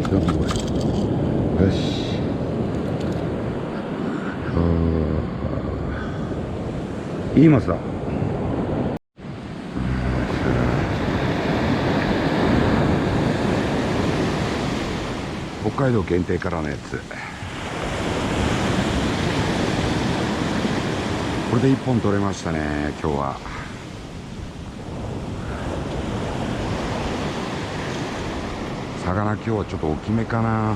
すごい。よし。言いますだ。北海道限定からのやつ。これで1本取れましたね、今日は。魚今日はちょっと大きめかな。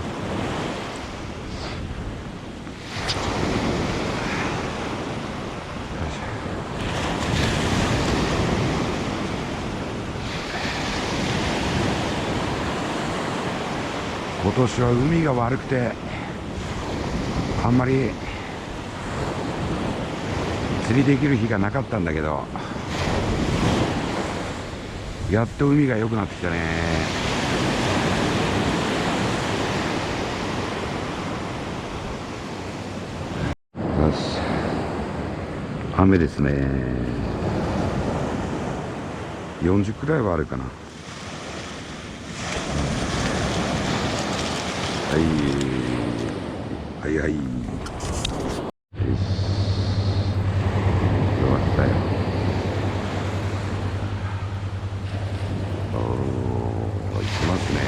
今年は海が悪くてあんまり釣りできる日がなかったんだけど、やっと海が良くなってきたね。よし、雨ですね。40くらいはあるかな。はいはいはい。よし、終わったよ。おー、行きますね。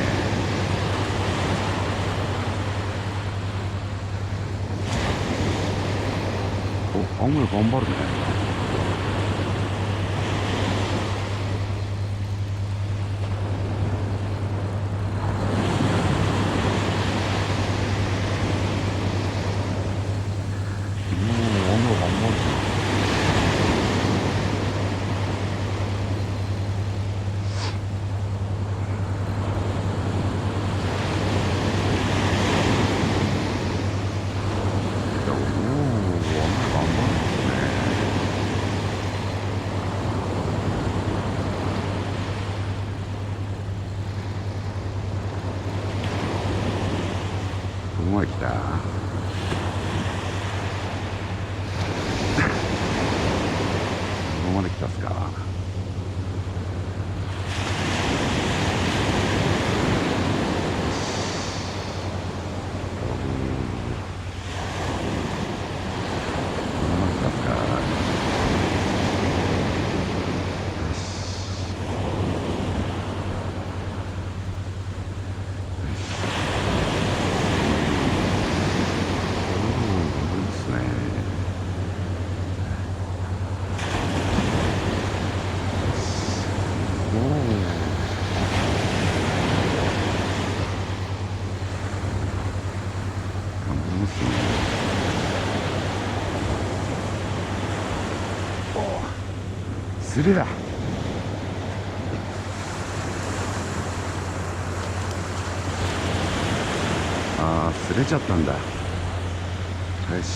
お、青森頑張るね。ここまで来た。ここまで来たっすか。釣れだ。ああ、釣れちゃったんだ。よし。よし。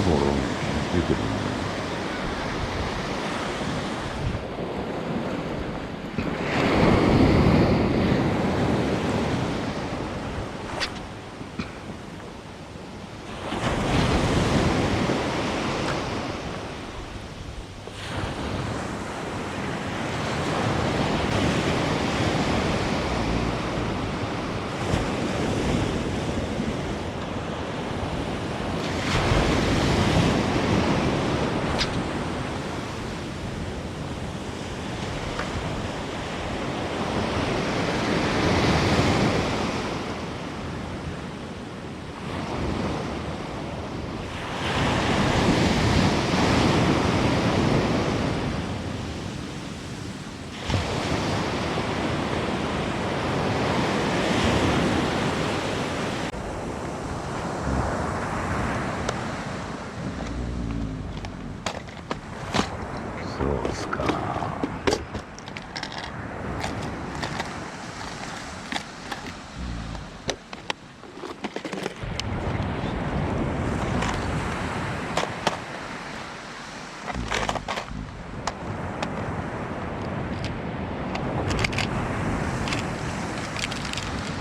ボロ出てるな。そうですか。め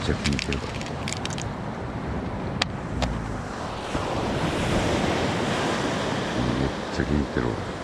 っちゃ効いてるから。めっちゃ効いてるわ。